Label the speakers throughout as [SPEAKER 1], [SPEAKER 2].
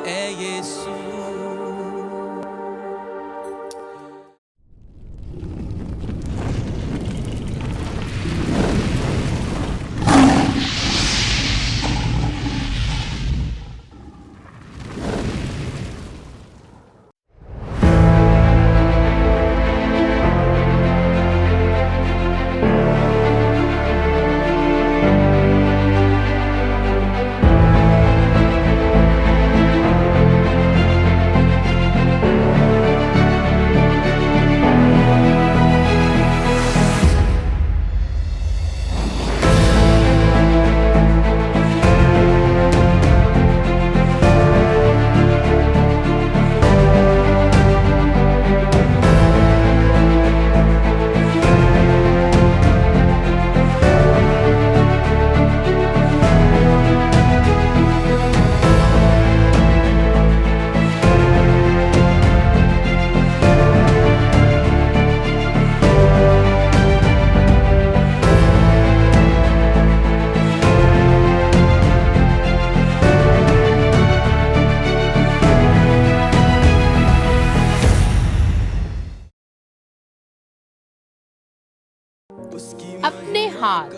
[SPEAKER 1] ए यीशु।
[SPEAKER 2] अपने हाथ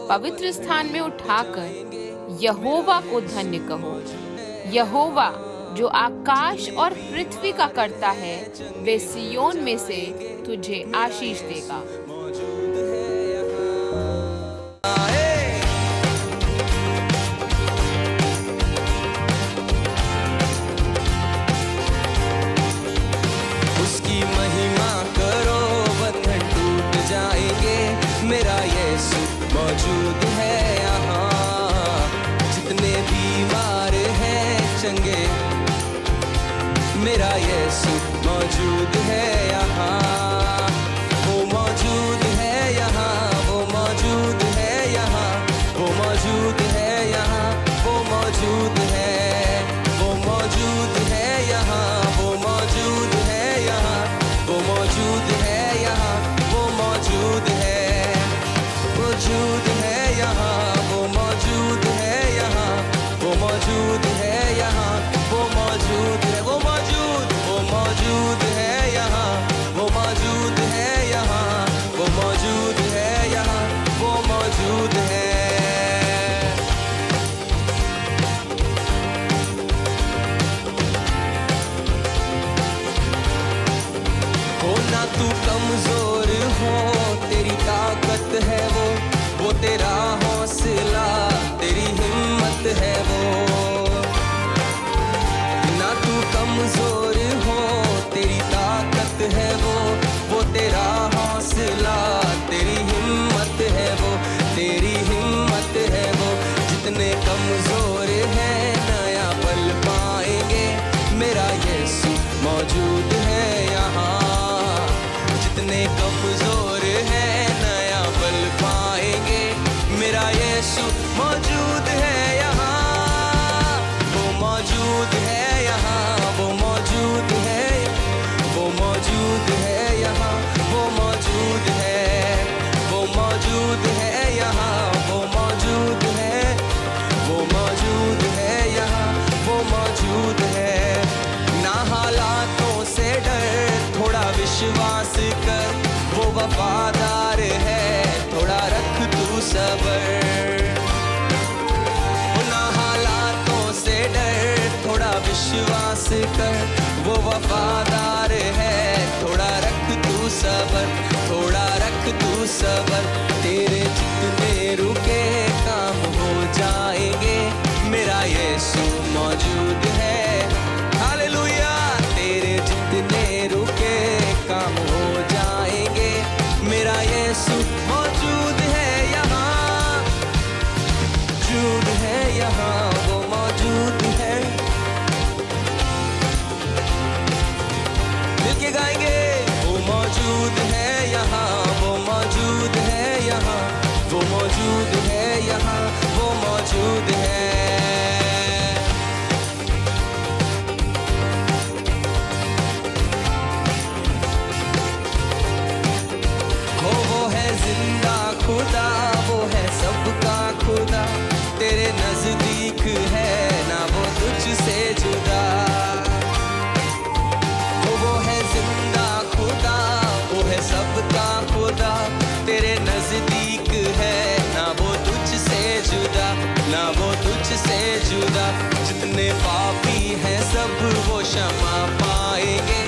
[SPEAKER 2] पवित्र स्थान में उठाकर यहोवा को धन्य कहो। यहोवा जो आकाश और पृथ्वी का करता है, वे सियोन में से तुझे आशीष देगा।
[SPEAKER 1] उसकी महिमा करो, बंधन टूट जाएंगे। मेरा यीशु मौजूद है यहाँ। जितने बीमार हैं चंगे, मेरा यीशु मौजूद है यहाँ। वो मौजूद है यहाँ, वो मौजूद है यहाँ, वो मौजूद है यहाँ, वो मौजूद है, वो मौजूद है यहाँ, वो मौजूद है यहाँ, वो मौजूद है यहाँ, वो मौजूद है, मौजूद है यहाँ, वो मौजूद है यहाँ, वो मौजूद है यहाँ, वो मौजूद है, वो मौजूद है यहाँ, वो मौजूद है यहाँ, वो मौजूद है यहाँ, वो मौजूद है। हो ना तू कमजोर हो, तेरी ताकत है वो तेरा हौसला, तेरी हिम्मत है वो। ना तू कमजोर हो, तेरी ताकत है वो तेरा हौसला, तेरी हिम्मत है वो, तेरी हिम्मत है वो। जितने कमजोर हैं नया पल पाएंगे, मेरा यीशु मौजूद है यहाँ। जितने कमजोर हैं नया पल पाएंगे, मेरा यीशु मौजूद है यहाँ। वो मौजूद है यहाँ, वो मौजूद है, वो मौजूद है यहाँ, वो मौजूद है, वो मौजूद है यहाँ, वो मौजूद है, वो मौजूद है यहाँ, वो मौजूद है। ना हालातों से डर, थोड़ा विश्वास कर, वो वफादार है, थोड़ा रख तू सबर। ना हालातों से डर, थोड़ा विश्वास कर, वो वफादार है, थोड़ा रख तू सबर, थोड़ा रख तू सबर। तेरे जितने रुके काम हो जाएंगे, मेरा यीशु मौजूद है। हालेलुया। तेरे जितने रुके काम हो जाएंगे, मेरा यीशु मौजूद है यहाँ, मौजूद है यहाँ, वो मौजूद है। मिलके गाएंगे। वो मौजूद है यहाँ, वो मौजूद है यहाँ, वो मौजूद है यहाँ, वो मौजूद है। जुदा। वो है जिंदा खुदा, वो है सबका खुदा, तेरे नजदीक है ना वो तुझसे जुदा, ना वो तुझसे जुदा। जितने पापी हैं सब वो क्षमा पाएंगे,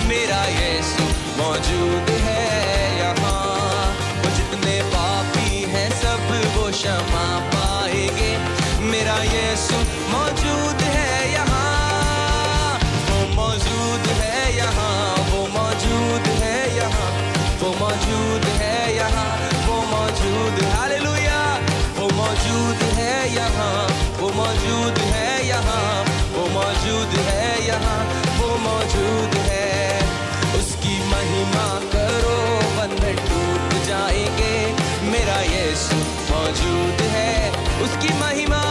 [SPEAKER 1] मेरा यीशु मौजूद है यहाँ। वो जितने पापी हैं सब वो क्षमा पाएंगे, मेरा यीशु मौजूद है यहाँ। वो मौजूद है यहाँ, वो मौजूद है यहाँ, वो मौजूद है यहाँ, वो मौजूद, हालेलुया। वो मौजूद है यहाँ, वो मौजूद है यहाँ, वो मौजूद है यहाँ, वो मौजूद है। उसकी महिमा करो बंधन टूट जाएंगे, मेरा यीशु मौजूद है। उसकी महिमा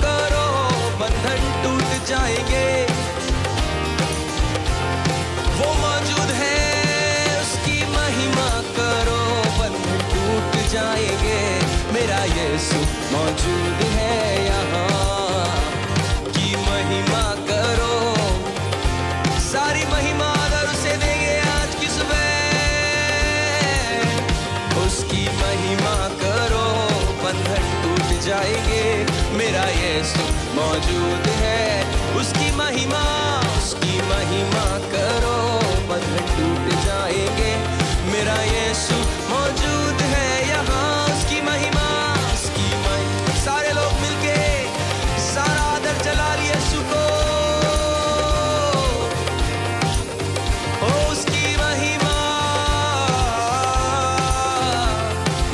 [SPEAKER 1] करो बंधन टूट जाएंगे, वो मौजूद है। उसकी महिमा करो बंधन टूट जाएंगे, मेरा यीशु मौजूद है यहाँ। की महिमा करो, सारी महिमा आदर उसे देंगे आज की सुबह। उसकी महिमा करो बंधन टूट जाएंगे, मेरा यीशु मौजूद है। उसकी महिमा करो बंधन टूट जाएंगे, मेरा यीशु मौजूद है यहाँ। उसकी महिमा, सारे लोग मिलके सारा आदर चला लिए यीशु को। उसकी महिमा,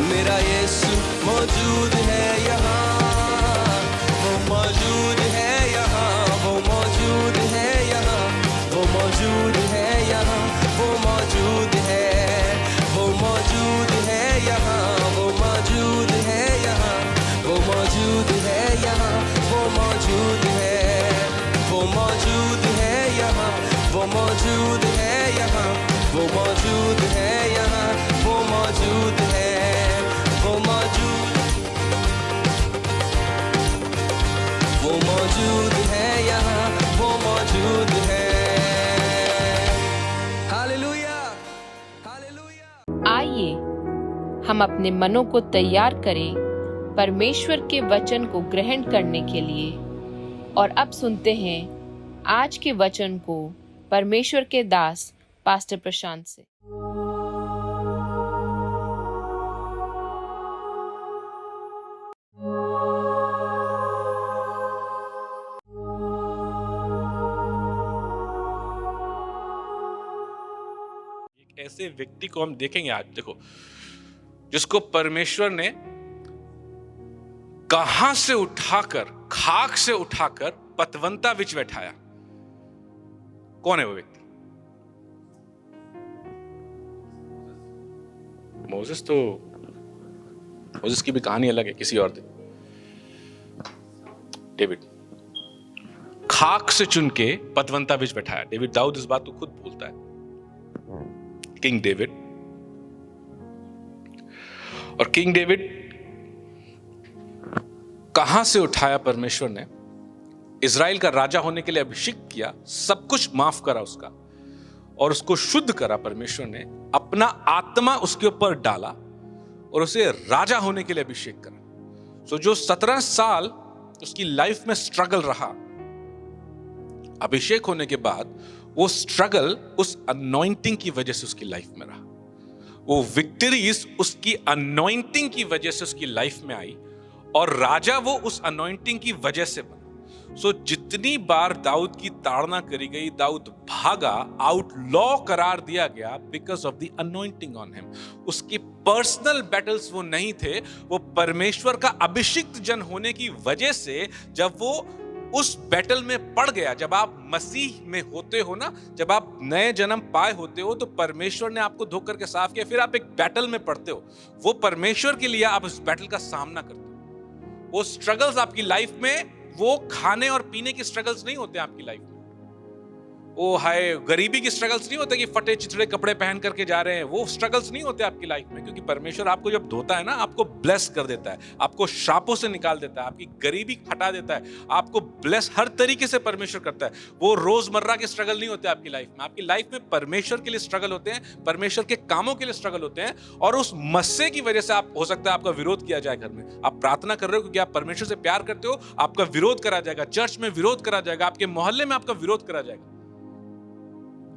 [SPEAKER 1] मेरा यीशु मौजूद है यहाँ। वो मौजूद है यहाँ, वो मौजूद है यहाँ, वो मौजूद है यहाँ, वो मौजूद है। वो मौजूद है यहाँ, वो मौजूद है यहाँ, वो मौजूद है यहाँ, वो मौजूद है। वो मौजूद है यहाँ, वो मौजूद है यहाँ, वो मौजूद है यहाँ, वो मौजूद है। वो मौजूद, वो मौजूद है यहाँ, वो मौजूद है। Hallelujah, hallelujah.
[SPEAKER 2] आइए हम अपने मनों को तैयार करें परमेश्वर के वचन को ग्रहण करने के लिए। और अब सुनते हैं आज के वचन को परमेश्वर के दास पास्टर प्रशांत से।
[SPEAKER 3] ऐसे व्यक्ति को हम देखेंगे आज, देखो, जिसको परमेश्वर ने कहां से उठाकर, खाक से उठाकर पतवंता विच बैठाया। कौन है वो व्यक्ति? मोसेस की भी कहानी अलग है, किसी और दिन। डेविड खाक से चुन के पतवंता विच बैठाया। डेविड, दाऊद इस बात को खुद बोलता है, किंग डेविड। और किंग डेविड कहां से उठाया परमेश्वर ने? इजराइल का राजा होने के लिए अभिषेक किया, सब कुछ माफ करा उसका, और उसको शुद्ध करा परमेश्वर ने, अपना आत्मा उसके ऊपर डाला और उसे राजा होने के लिए अभिषेक करा। सो जो 17 साल उसकी लाइफ में स्ट्रगल रहा, अभिषेक होने के बाद वो स्ट्रगल उस अनॉइंटिंग की वजह से उसकी लाइफ में रहा। वो विक्ट्रीज उसकी अनॉइंटिंग की वजह से उसकी लाइफ में आई, और राजा वो उस अनॉइंटिंग की वजह से बना। सो जितनी बार दाऊद की ताड़ना करी गई, दाऊद भागा, आउटलॉ करार दिया गया because of the anointing on him. उसकी पर्सनल बैटल्स वो नहीं थे, वो परमेश्वर का अभिषिक्त जन होने की वजह से जब वो उस बैटल में पड़ गया। जब आप मसीह में होते हो ना, जब आप नए जन्म पाए होते हो, तो परमेश्वर ने आपको धो करके साफ किया, फिर आप एक बैटल में पड़ते हो। वो परमेश्वर के लिए आप उस बैटल का सामना करते हो। वो स्ट्रगल्स आपकी लाइफ में, वो खाने और पीने की स्ट्रगल्स नहीं होते आपकी लाइफ में। ओ हाय, गरीबी की स्ट्रगल्स नहीं होते कि फटे चिथड़े कपड़े पहन करके जा रहे हैं, वो स्ट्रगल्स नहीं होते आपकी लाइफ में, क्योंकि परमेश्वर आपको जब धोता है ना, आपको ब्लेस कर देता है, आपको श्रापों से निकाल देता है, आपकी गरीबी हटा देता है, आपको ब्लेस हर तरीके से परमेश्वर करता है। वो रोजमर्रा के स्ट्रगल नहीं होते आपकी लाइफ में। आपकी लाइफ में परमेश्वर के लिए स्ट्रगल होते हैं, परमेश्वर के कामों के लिए स्ट्रगल होते हैं, और उस मस्से की वजह से आप, हो सकता है आपका विरोध किया जाए घर में। आप प्रार्थना कर रहे हो क्योंकि आप परमेश्वर से प्यार करते हो, आपका विरोध करा जाएगा, चर्च में विरोध करा जाएगा, आपके मोहल्ले में आपका विरोध करा जाएगा।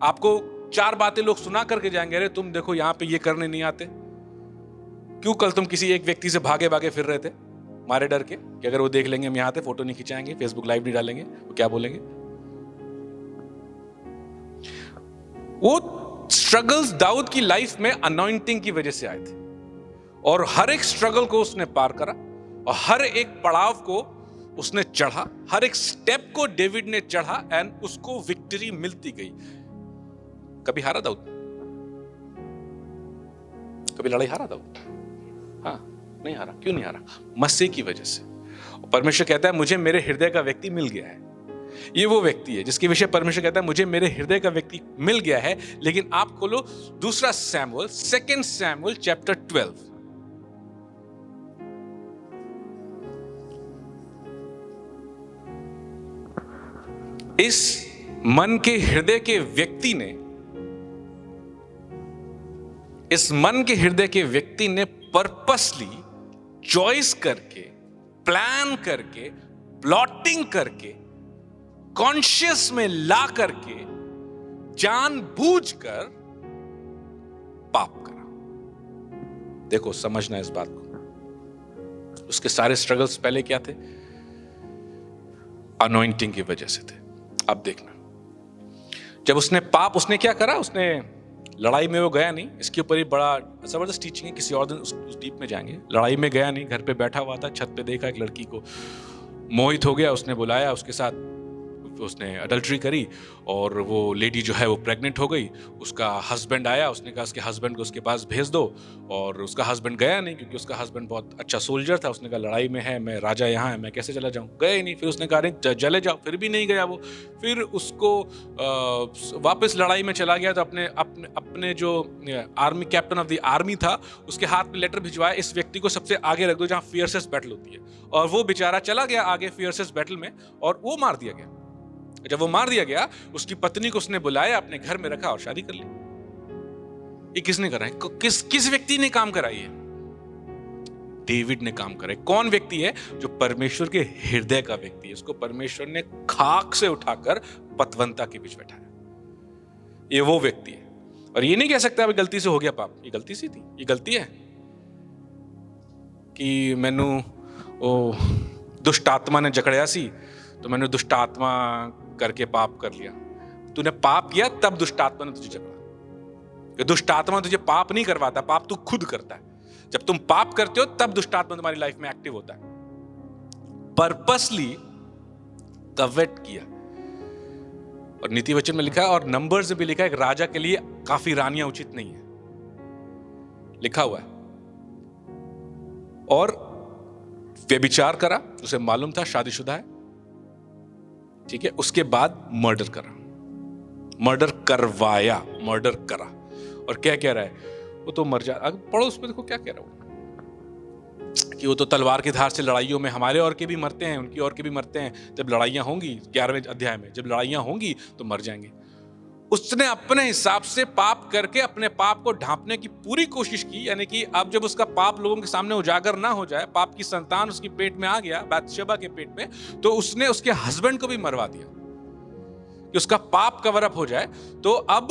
[SPEAKER 3] आपको 4 बातें लोग सुना करके जाएंगे, अरे तुम देखो यहां पे ये करने नहीं आते, क्यों कल तुम किसी एक व्यक्ति से भागे भागे फिर रहे थे मारे डर के कि अगर वो देख लेंगे हम यहां थे, फोटो नहीं खिंचाएंगे, फेसबुक लाइव नहीं डालेंगे, वो क्या बोलेंगे। वो स्ट्रगल्स दाऊद की लाइफ में अनॉइंटिंग की वजह से आए थे, और हर एक स्ट्रगल को उसने पार करा, और हर एक पड़ाव को उसने चढ़ा, हर एक स्टेप को डेविड ने चढ़ा, एंड उसको विक्ट्री मिलती गई। कभी हारा दाऊद? कभी लड़ाई हारा दाऊद? हाँ, नहीं हारा। क्यों नहीं हारा? मस्से की वजह से। परमेश्वर कहता है मुझे मेरे हृदय का व्यक्ति मिल गया है। ये वो व्यक्ति है जिसके विषय परमेश्वर कहता है मुझे मेरे हृदय का व्यक्ति मिल गया है। लेकिन आप खोलो 2 सैमुएल, 2 सैमुएल चैप्टर 12। इस मन के हृदय के व्यक्ति ने, इस मन के हृदय के व्यक्ति ने पर्पसली चॉइस करके, प्लान करके, प्लॉटिंग करके, कॉन्शियस में ला करके, जानबूझकर पाप करा। देखो, समझना इस बात को। उसके सारे स्ट्रगल्स पहले क्या थे? अनॉइंटिंग की वजह से थे। अब देखना, जब उसने पाप, उसने क्या करा? उसने लड़ाई में वो गया नहीं। इसके ऊपर ही बड़ा जबरदस्त टीचिंग है, किसी और दिन उस डीप में जाएंगे। लड़ाई में गया नहीं, घर पे बैठा हुआ था, छत पे देखा एक लड़की को, मोहित हो गया, उसने बुलाया, उसके साथ उसने अडल्ट्री करी, और वो लेडी जो है वो प्रेग्नेंट हो गई। उसका हस्बैंड आया, उसने कहा उसके हस्बैंड को उसके पास भेज दो, और उसका हस्बैंड गया नहीं क्योंकि उसका हस्बैंड बहुत अच्छा सोल्जर था। उसने कहा लड़ाई में है, मैं राजा यहाँ है, मैं कैसे चला जाऊँ? गए ही नहीं। फिर उसने कहा नहीं चले जाओ, फिर भी नहीं गया वो। फिर उसको वापस लड़ाई में चला गया, तो अपने जो army captain of the army था उसके हाथ में लेटर भिजवाया, इस व्यक्ति को सबसे आगे रख दो जहाँ फियर्सेस्ट बैटल होती है। और वो बेचारा चला गया आगे फियर्सेस्ट बैटल में, और वो मार दिया गया। जब वो मार दिया गया, उसकी पत्नी को उसने बुलाया, अपने घर में रखा और शादी कर ली। ये किसने करा है? किस व्यक्ति ने काम करा? ये डेविड ने काम करा है। कौन व्यक्ति है? जो परमेश्वर के हृदय का व्यक्ति है। उसको परमेश्वर ने खाक से उठाकर पतवंता के बीच बैठाया। ये वो व्यक्ति है। और ये नहीं कह सकता अभी गलती से हो गया पाप। ये गलती सी थी, ये गलती है कि मैनू ओ दुष्ट आत्मा ने जकड़िया सी, तो मैंने दुष्ट आत्मा करके पाप कर लिया। तूने पाप किया तब दुष्ट आत्मा ने तुझे जकड़ा। दुष्ट आत्मा तुझे पाप नहीं करवाता, पाप तू खुद करता है। जब तुम पाप करते हो तब दुष्ट आत्मा तुम्हारी लाइफ में एक्टिव होता है। पर्पसली कवेट किया। और नीति वचन में लिखा है, और नंबर्स में भी लिखा है, एक राजा के लिए काफी रानियां उचित नहीं है, लिखा हुआ है। और व्यभिचार करा, उसे मालूम था शादीशुदा है, ठीक है। उसके बाद मर्डर करा, मर्डर करवाया, मर्डर करा। और क्या कह रहा है वो? तो मर जा। अगर पढ़ो उसमें देखो क्या कह रहा है कि वो तो तलवार की धार से लड़ाइयों में हमारे और के भी मरते हैं, उनकी और के भी मरते हैं। जब लड़ाइयां होंगी, 11वें अध्याय में, जब लड़ाइयां होंगी तो मर जाएंगे। उसने अपने हिसाब से पाप करके अपने पाप को ढांपने की पूरी कोशिश की। यानी कि अब जब उसका पाप लोगों के सामने उजागर ना हो जाए, पाप की संतान उसकी पेट में आ गया, बैतशेबा के पेट में, तो उसने उसके हस्बैंड को भी मरवा दिया कि उसका पाप कवर अप हो जाए। तो अब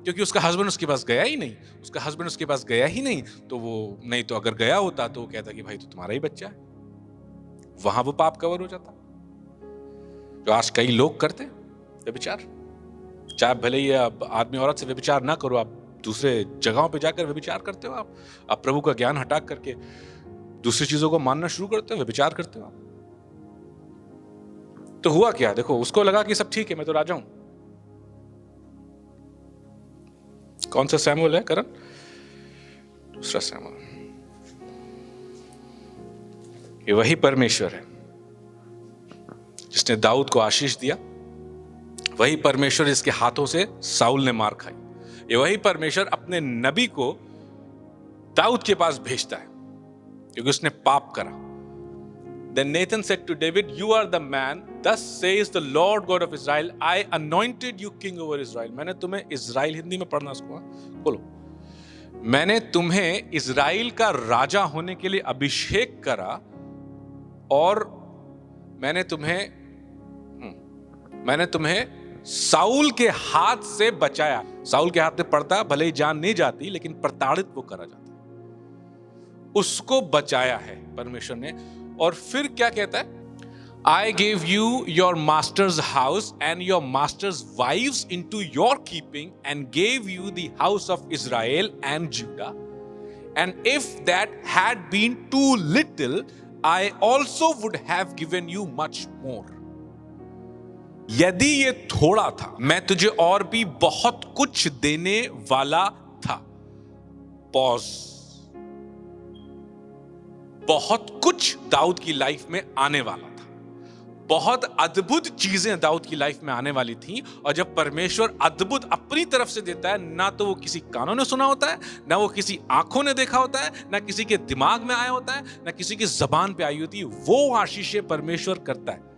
[SPEAKER 3] क्योंकि उसका हस्बैंड उसके पास गया ही नहीं, उसका हस्बैंड उसके पास गया ही नहीं, तो वो नहीं, तो अगर गया होता तो वो कहता कि भाई तो तुम्हारा ही बच्चा है, वहां वो पाप कवर हो जाता। जो आज कई लोग करते व्यभिचार, चाहे भले ही आप आदमी औरत से व्यभिचार ना करो, आप दूसरे जगहों पे जाकर व्यभिचार करते हो। आप प्रभु का ज्ञान हटा करके दूसरी चीजों को मानना शुरू करते हो, व्यभिचार करते हो आप। तो हुआ क्या? देखो, उसको लगा कि सब ठीक है, मैं तो राजा हूं। कौन सा सैमुएल है करण? 2 सैमुएल। ये वही परमेश्वर है जिसने दाऊद को आशीष दिया, वही परमेश्वर जिसके हाथों से साउल ने मार खाई, ये वही परमेश्वर अपने नबी को दाऊद के पास भेजता है क्योंकि उसने पाप करा। Then Nathan said to David, "You are the man. Thus says the Lord God of Israel, I anointed you king over Israel." मैंने तुम्हें इज़राइल, हिंदी में पढ़ना उसको बोलो, मैंने तुम्हें इज़राइल का राजा होने के लिए अभिषेक करा और मैंने तुम्हें साउल के हाथ से बचाया। साउल के हाथ में पड़ता भले ही जान नहीं जाती, लेकिन प्रताड़ित वो करा जाता, उसको बचाया है परमेश्वर ने। और फिर क्या कहता है? I gave you your master's house and your master's wives into your keeping and gave you the house of Israel and Judah. And if that had been too little, I also would have given you much more. यदि ये थोड़ा था, मैं तुझे और भी बहुत कुछ देने वाला था। पॉज। बहुत कुछ दाऊद की लाइफ में आने वाला था, बहुत अद्भुत चीजें दाऊद की लाइफ में आने वाली थी। और जब परमेश्वर अद्भुत अपनी तरफ से देता है, ना तो वो किसी कानों ने सुना होता है, ना वो किसी आंखों ने देखा होता है, ना किसी के दिमाग में आया होता है, ना किसी की जबान पे आई होती है, वो आशीषें परमेश्वर करता है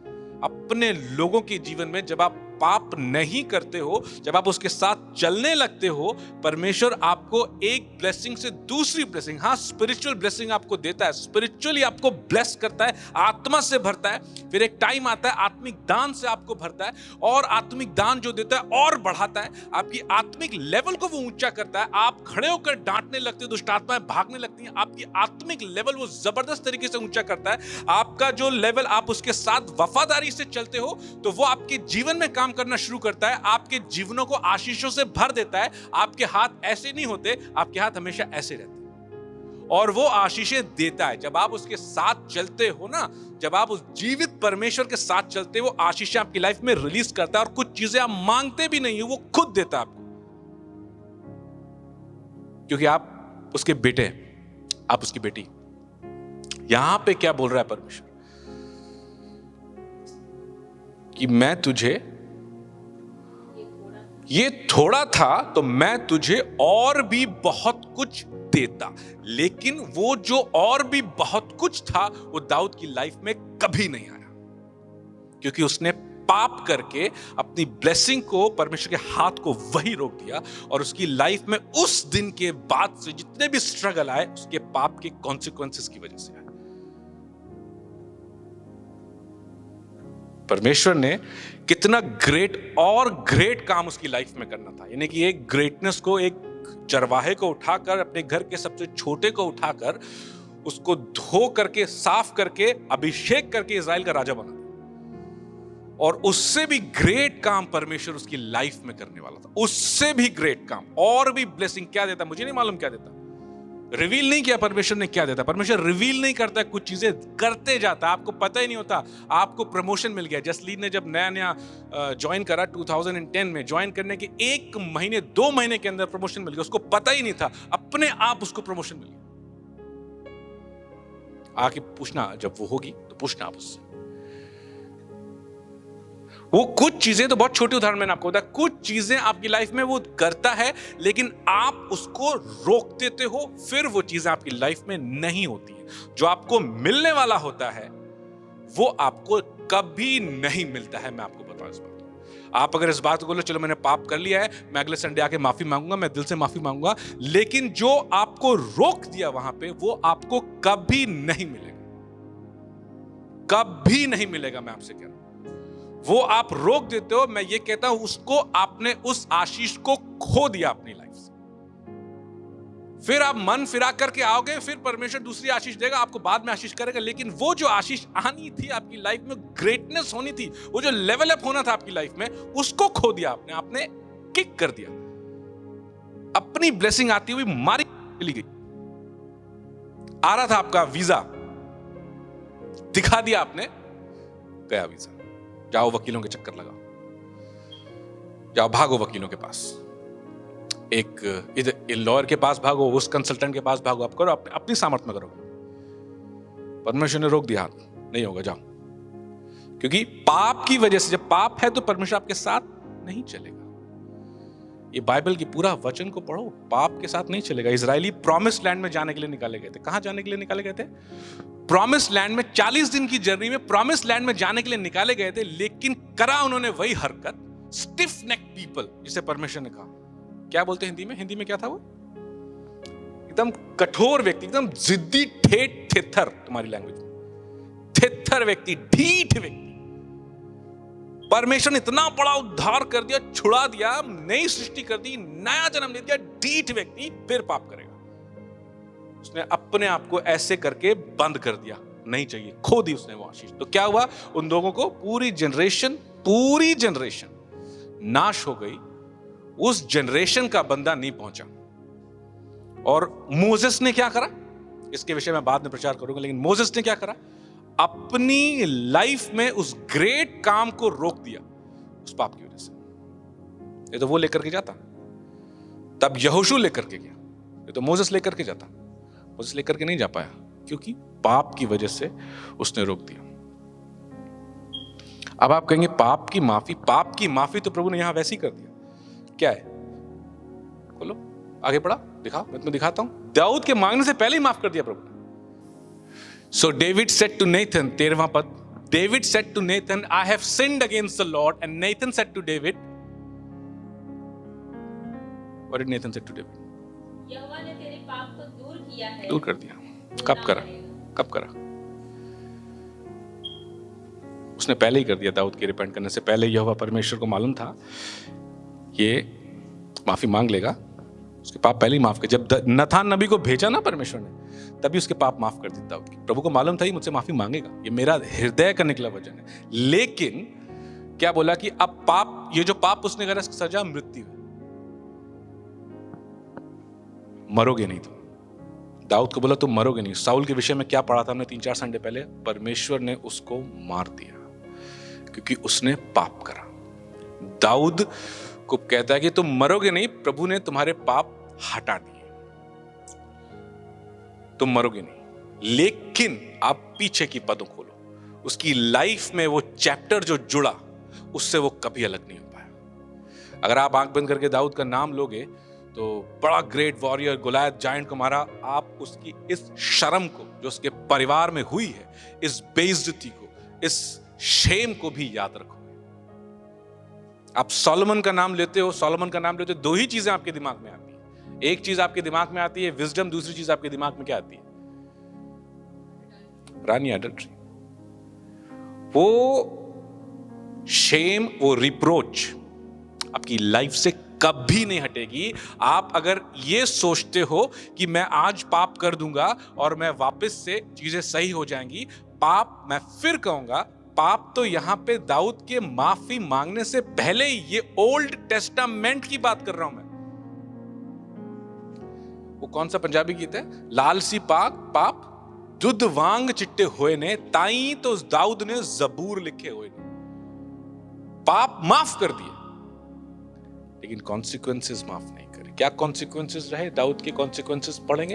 [SPEAKER 3] अपने लोगों के जीवन में। जब आप पाप नहीं करते हो, जब आप उसके साथ चलने लगते हो, परमेश्वर आपको एक ब्लेसिंग से दूसरी ब्लेसिंग, हाँ स्पिरिचुअल ब्लेसिंग आपको देता है, स्पिरिचुअली आपको ब्लेस करता है, आत्मा से भरता है। फिर एक टाइम आता है आत्मिक दान से आपको भरता है, और आत्मिक दान जो देता है और बढ़ाता है, आपकी आत्मिक लेवल को वो ऊंचा करता है। आप खड़े होकर डांटने लगते हो, दुष्ट आत्माएं भागने लगती हैं, आपकी आत्मिक लेवल वो जबरदस्त तरीके से ऊंचा करता है। आपका जो लेवल, आप उसके साथ वफादारी से चलते हो तो वो आपके जीवन में काम करना शुरू करता है, आपके जीवनों को आशीषों से भर देता है। आपके हाथ ऐसे नहीं होते, आपके हाथ हमेशा ऐसे रहते हैं और वो आशीषें देता है। जब आप उसके साथ चलते हो ना, जब आप उस जीवित परमेश्वर के साथ चलते हो, वो आशीषें आपकी लाइफ में रिलीज करता है और कुछ चीजें आप मांगते भी नहीं हो, वो खुद देता है आपको, क्योंकि आप उसके बेटे हैं, आप उसकी बेटी। यहां पे क्या बोल रहा है परमेश्वर कि मैं तुझे, ये थोड़ा था तो मैं तुझे और भी बहुत कुछ देता। लेकिन वो जो और भी बहुत कुछ था वो दाऊद की लाइफ में कभी नहीं आया, क्योंकि उसने पाप करके अपनी ब्लेसिंग को, परमेश्वर के हाथ को वही रोक दिया। और उसकी लाइफ में उस दिन के बाद से जितने भी स्ट्रगल आए, उसके पाप के कॉन्सिक्वेंसेस की वजह से आए। परमेश्वर ने कितना ग्रेट और ग्रेट काम उसकी लाइफ में करना था, यानी कि एक ग्रेटनेस को, एक चरवाहे को उठाकर, अपने घर के सबसे छोटे को उठाकर, उसको धो करके, साफ करके, अभिषेक करके इज़राइल का राजा बना दिया। और उससे भी ग्रेट काम परमेश्वर उसकी लाइफ में करने वाला था, उससे भी ग्रेट काम, और भी ब्लेसिंग। क्या देता मुझे नहीं मालूम, क्या देता, रिवील नहीं किया परमेश्वर ने क्या देता। परमेश्वर रिवील नहीं करता, कुछ चीजें करते जाता, आपको पता ही नहीं होता। आपको प्रमोशन मिल गया। जसलीन ने जब नया ज्वाइन करा 2010 में, ज्वाइन करने के 1 महीने 2 महीने के अंदर प्रमोशन मिल गया, उसको पता ही नहीं था, अपने आप उसको प्रमोशन मिल गया। आके पूछना, जब वो होगी तो पूछना आप उससे। वो कुछ चीजें, तो बहुत छोटी उदाहरण मैंने आपको बताया, कुछ चीजें आपकी लाइफ में वो करता है, लेकिन आप उसको रोक देते हो, फिर वो चीजें आपकी लाइफ में नहीं होती है। जो आपको मिलने वाला होता है वो आपको कभी नहीं मिलता है। मैं आपको बताऊं इस बात को। आप अगर इस बात को बोलो, चलो मैंने पाप कर लिया है, मैं अगले संडे आके माफी मांगूंगा, मैं दिल से माफी मांगूंगा, लेकिन जो आपको रोक दिया वहां पे, वो आपको कभी नहीं मिलेगा, कभी नहीं मिलेगा। मैं आपसे कह रहा हूं, वो आप रोक देते हो। मैं ये कहता हूं, उसको, आपने उस आशीष को खो दिया अपनी लाइफ से। फिर आप मन फिरा करके आओगे, फिर परमेश्वर दूसरी आशीष देगा, आपको बाद में आशीष करेगा। लेकिन वो जो आशीष आनी थी आपकी लाइफ में, ग्रेटनेस होनी थी, वो जो लेवल अप होना था आपकी लाइफ में, उसको खो दिया आपने किक कर दिया। अपनी ब्लेसिंग आती हुई मारी चली गई। आ रहा था आपका वीजा, दिखा दिया आपने, गया वीजा। जाओ वकीलों के चक्कर लगाओ, जाओ भागो वकीलों के पास, एक इधर लॉयर के पास भागो, उस कंसल्टेंट के पास भागो, आप करो, अपनी सामर्थ्य में करोगे। परमेश्वर ने रोक दिया, हाथ नहीं होगा, जाओ। क्योंकि पाप की वजह से, जब पाप है तो परमेश्वर आपके साथ नहीं चलेगा। ये बाइबल की पूरा वचन को पढ़ो, पाप के साथ नहीं चलेगा। इजरायली प्रॉमिस लैंड में जाने के लिए निकाले गए थे। कहां जाने के लिए निकाले गए थे? प्रॉमिस लैंड में। 40 दिन की जर्नी में प्रॉमिस लैंड में जाने के लिए निकाले गए थे, लेकिन करा उन्होंने वही हरकत, स्टिफ नेक पीपल, जिसे परमेश्वर ने कहा। क्या बोलते हैं हिंदी में? हिंदी में क्या था वो? एकदम कठोर व्यक्ति, एकदम जिद्दी, ठेठ, थेथर, तुम्हारी लैंग्वेज में थेथर व्यक्ति, ढीठ व्यक्ति। परमेश्वर ने इतना बड़ा उद्धार कर दिया, छुड़ा दिया, नई सृष्टि कर दी, नया जन्म दे दिया, ढीठ व्यक्ति फिर पाप करेगा। उसने अपने आप को ऐसे करके बंद कर दिया, नहीं चाहिए, खो दी उसने वो आशीष। तो क्या हुआ? उन लोगों को पूरी जनरेशन नाश हो गई। उस जनरेशन का बंदा नहीं पहुंचा। और मोसेस ने क्या करा, इसके विषय में बाद में प्रचार करूंगा, लेकिन मोसेस ने क्या करा? अपनी लाइफ में उस ग्रेट काम को रोक दिया उस पाप की वजह से। ये तो वो लेकर के जाता, तब यहोशू लेकर के गया, ये तो मोसेस लेकर के जाता। मोसेस लेकर के नहीं जा पाया, क्योंकि पाप की वजह से उसने रोक दिया। अब आप कहेंगे पाप की माफी तो प्रभु ने यहां वैसी कर दिया। क्या है? बोलो, आगे पढ़ा, दिखाओ, मैं तुम्हें दिखाता हूं। दाऊद के मांगने से पहले ही माफ कर दिया प्रभु ने। So David said to Nathan, 13वां पद, David said to Nathan, I have sinned against the Lord. And Nathan said to David, what did Nathan say to David?
[SPEAKER 2] यहोवा ने तेरे पाप को दूर किया है।
[SPEAKER 3] दूर कर दिया। कब करा? उसने पहले ही कर दिया। दाऊद के रिपेंट करने से पहले यहोवा परमेश्वर को मालूम था ये माफी मांग लेगा। उसके पाप पहले ही माफ कर। जब नथान नबी को भेजा ना परमेश्वर ने, तभी उसके पाप माफ कर दिया दाऊद की। प्रभु को मालूम था ही मुझसे माफी मांगेगा, ये मेरा हृदय का निकला वचन है। लेकिन क्या बोला कि अब पाप, ये जो पाप उसने करा, इसकी सजा मृत्यु है, मरोगे नहीं तुम। दाऊद को बोला तुम मरोगे नहीं। साउल के विषय में क्या पढ़ा था हमने 3-4 संडे पहले? परमेश्वर ने उसको मार दिया क्योंकि उसने पाप करा। दाऊद को कहता है कि तुम मरोगे नहीं, प्रभु ने तुम्हारे पाप हटा दिए, तुम मरोगे नहीं। लेकिन आप पीछे की पदों खोलो, उसकी लाइफ में वो चैप्टर जो जुड़ा, उससे वो कभी अलग नहीं हो पाया। अगर आप आंख बंद करके दाऊद का नाम लोगे तो बड़ा ग्रेट वॉरियर, गोलायत जायंट को मारा, आप उसकी इस शर्म को जो उसके परिवार में हुई है, इस बेइज्जती को, इस शेम को भी याद रखो। आप सोलोमन का नाम लेते हो, दो ही चीजें आपके दिमाग में आती है। एक चीज आपके दिमाग में आती है विजडम, दूसरी चीज आपके दिमाग में क्या आती है? रानी एडल्ट्री। वो शेम, वो रिप्रोच आपकी लाइफ से कभी नहीं हटेगी। आप अगर ये सोचते हो कि मैं आज पाप कर दूंगा और मैं वापस से चीजें सही हो जाएंगी, पाप, मैं फिर कहूंगा, पाप तो यहां पे दाऊद के माफी मांगने से पहले ही, ये ओल्ड टेस्टामेंट की बात कर रहा हूं मैं। वो कौन सा पंजाबी गीत है? लाल सी पाप दुध वांग चिट्टे होए ने, ताई तो दाऊद ने जबूर लिखे हुए ने। पाप माफ कर दिए, लेकिन कॉन्सिक्वेंसेस माफ नहीं करे। क्या कॉन्सिक्वेंसेस रहे? दाऊद के कॉन्सिक्वेंसेस पढ़ेंगे।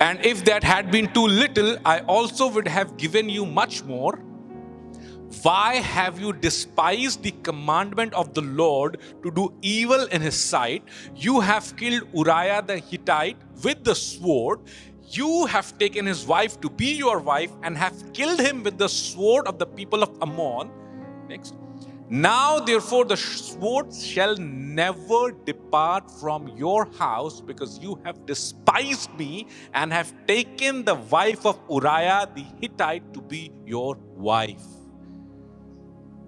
[SPEAKER 3] And if that had been too little, I also would have given you much more. Why have you despised the commandment of the Lord to do evil in his sight? You have killed Uriah the Hittite with the sword. You have taken his wife to be your wife and have killed him with the sword of the people of Ammon. Next. Now therefore the sword shall never depart from your house, because you have despised me and have taken the wife of Uriah the Hittite to be your wife.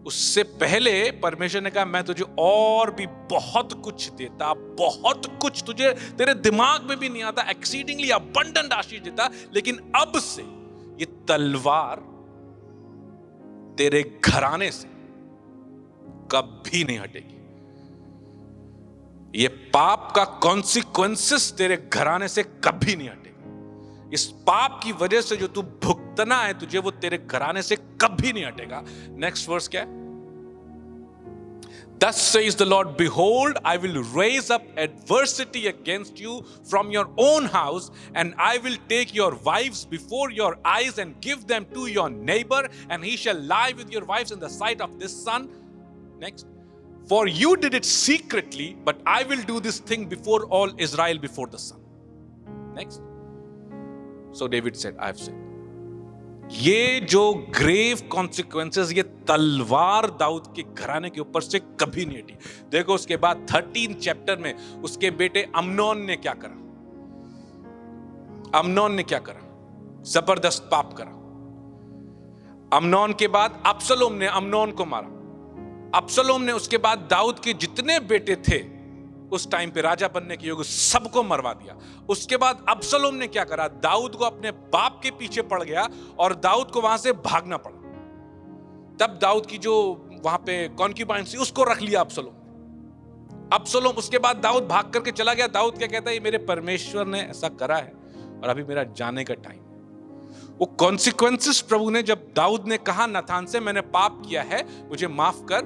[SPEAKER 3] उससे पहले परमेश्वर ने कहा मैं तुझे और भी बहुत कुछ देता, बहुत कुछ तुझे तेरे दिमाग में भी नहीं आता, एक्सीडिंगली अबंडेंट आशीष देता, लेकिन अब से ये तलवार तेरे घराने से कभी नहीं हटेगी। ये पाप का कॉन्सिक्वेंसेस तेरे घराने से कभी नहीं हटेगा। इस पाप की वजह से जो तू भुगतना है तुझे, वो तेरे घराने से कभी नहीं हटेगा। नेक्स्ट वर्स क्या है? Thus says the Lord, behold, I will raise up adversity against you from your own house, and I will take your wives before your eyes and give them to your neighbor, and he shall lie with your wives in the sight of this sun. Next. For you did it secretly, but I will do this thing before all Israel before the sun. Next. So David said, I have said. ये जो grave consequences, ये तलवार दाऊद के घराने के ऊपर से कभी नहीं हटी। देखो उसके बाद 13 चैप्टर में उसके बेटे अम्नोन ने क्या करा। अम्नोन ने क्या करा? जबरदस्त पाप करा। अम्नोन के बाद अब्सलोम ने अम्नोन को मारा। अब्सलोम ने उसके बाद दाऊद के जितने बेटे थे उस टाइम पे राजा बनने के योग्य सबको मरवा दिया। उसके बाद अब्सलोम ने क्या करा? दाऊद को अपने बाप के पीछे पड़ गया और दाऊद को वहां से भागना पड़ा। तब दाऊद की जो वहां पे कॉन्क्यूबाइन थी उसको रख लिया अब्सलोम। उसके बाद दाऊद भाग करके चला गया। दाऊद क्या कहता है? ये मेरे परमेश्वर ने ऐसा करा है और अभी मेरा जाने का टाइम। वो कॉन्सिक्वेंसेस प्रभु ने, जब दाऊद ने कहा नाथान से मैंने पाप किया है मुझे माफ कर,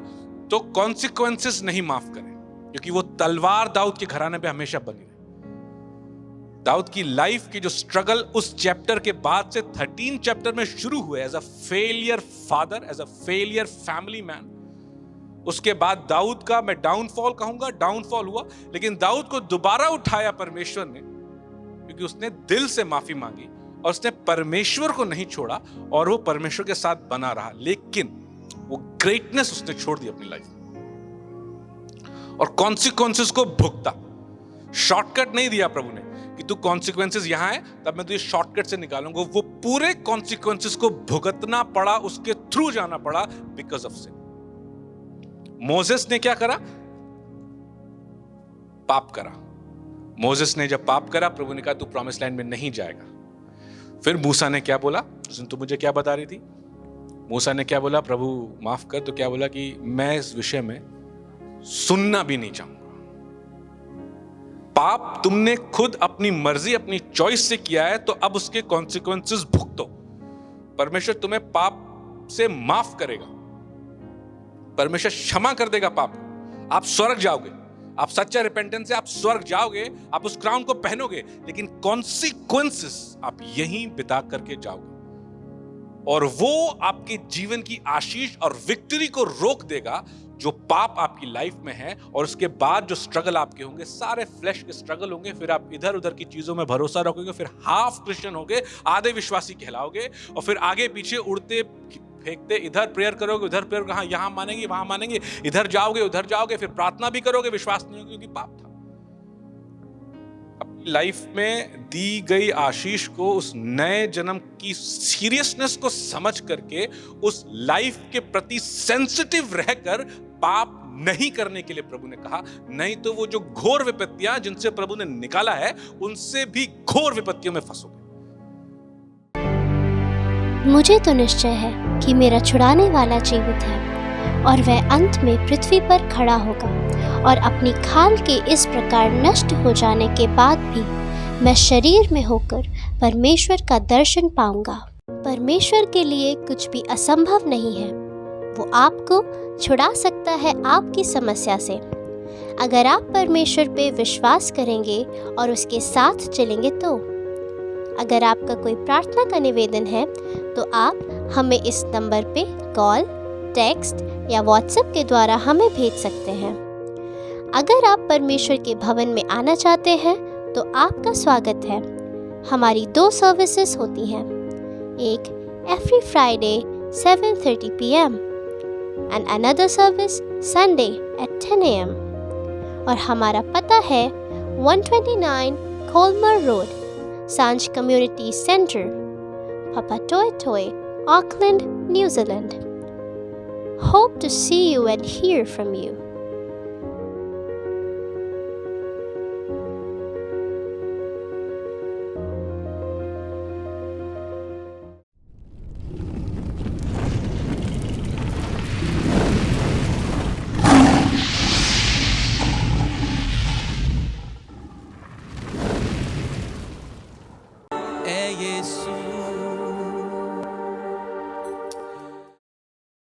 [SPEAKER 3] तो कॉन्सिक्वेंसेस नहीं माफ करे, क्योंकि वो तलवार दाऊद के घराने पे हमेशा बनी रही। दाऊद की लाइफ की जो स्ट्रगल उस चैप्टर के बाद से 13 चैप्टर में शुरू हुए as a failure father, as a failure family man. उसके बाद दाऊद का मैं डाउनफॉल कहूंगा, डाउनफॉल हुआ, लेकिन दाऊद को दोबारा उठाया परमेश्वर ने, क्योंकि उसने दिल से माफी मांगी और उसने परमेश्वर को नहीं छोड़ा और वो परमेश्वर के साथ बना रहा। लेकिन वो ग्रेटनेस उसने छोड़ दी अपनी लाइफ में और कॉन्सिक्वेंसेस को भुगता। शॉर्टकट नहीं दिया प्रभु ने कि तू कॉन्सिक्वेंसेस यहां है तब मैं तुझे शॉर्टकट से निकालूंगा। वो पूरे कॉन्सिक्वेंसेस को भुगतना पड़ा, उसके थ्रू जाना पड़ा बिकॉज ऑफ सिन। मोसेस ने क्या करा? पाप करा। मोसेस ने जब पाप करा, प्रभु ने कहा तू प्रॉमिस लैंड में नहीं जाएगा। फिर मूसा ने क्या बोला? तू मुझे क्या बता रही थी? मूसा ने क्या बोला? प्रभु माफ कर। तो क्या बोला कि मैं इस विषय में सुनना भी नहीं चाहूंगा। पाप तुमने खुद अपनी मर्जी, अपनी चॉइस से किया है, तो अब उसके कॉन्सिक्वेंसेस भुगतो। परमेश्वर तुम्हें पाप से माफ करेगा, परमेश्वर क्षमा कर देगा पाप को। आप स्वर्ग जाओगे, आप सच्चा रिपेंटेंस से आप स्वर्ग जाओगे, आप उस क्राउन को पहनोगे, लेकिन कॉन्सिक्वेंसेस आप यहीं बिता करके जाओगे और वो आपके जीवन की आशीष और विक्ट्री को रोक देगा जो पाप आपकी लाइफ में है। और उसके बाद जो स्ट्रगल आपके होंगे सारे फ्लैश के स्ट्रगल होंगे। फिर आप इधर उधर की चीजों में भरोसा रखोगे, फिर हाफ क्रिश्चियन होगे, आधे विश्वासी कहलाओगे और फिर आगे पीछे उड़ते फेंकते, इधर प्रेयर करोगे, उधर प्रेयर, कहां यहां मानेंगे, वहां मानेंगे, इधर जाओगे, उधर जाओगे, फिर प्रार्थना भी करोगे, विश्वास नहीं होगा क्योंकि पाप था। अपनी लाइफ में दी गई आशीष को, उस नए जन्म की सीरियसनेस को समझ करके उस लाइफ के प्रति सेंसिटिव रहकर पाप नहीं करने के लिए प्रभु ने कहा। नहीं तो वो जो घोर विपत्तियां जिनसे प्रभु ने निकाला है उनसे भी घोर विपत्तियों में फंसोगे।
[SPEAKER 4] मुझे तो निश्चय है कि मेरा छुड़ाने वाला जीवित है और वह अंत में पृथ्वी पर खड़ा होगा, और अपनी खाल के इस प्रकार नष्ट हो जाने के बाद भी मैं शरीर में होकर परमेश्वर का दर्शन पाऊंगा। परमेश्वर के लिए कुछ भी असंभव नहीं है। वो आपको छुड़ा सकता है आपकी समस्या से, अगर आप परमेश्वर पे विश्वास करेंगे और उसके साथ चलेंगे तो। अगर आपका कोई प्रार्थना का निवेदन है तो आप हमें इस नंबर पे कॉल, टेक्स्ट या व्हाट्सएप के द्वारा हमें भेज सकते हैं। अगर आप परमेश्वर के भवन में आना चाहते हैं तो आपका स्वागत है। हमारी 2 सर्विसेज होती हैं, एक every Friday 7:30 PM and another service Sunday at 10 AM। और हमारा पता है 129 Colmer Road, Sanj Community Center, Papatoetoe, Auckland, New Zealand. Hope to see you and hear from you.
[SPEAKER 1] I Yeshu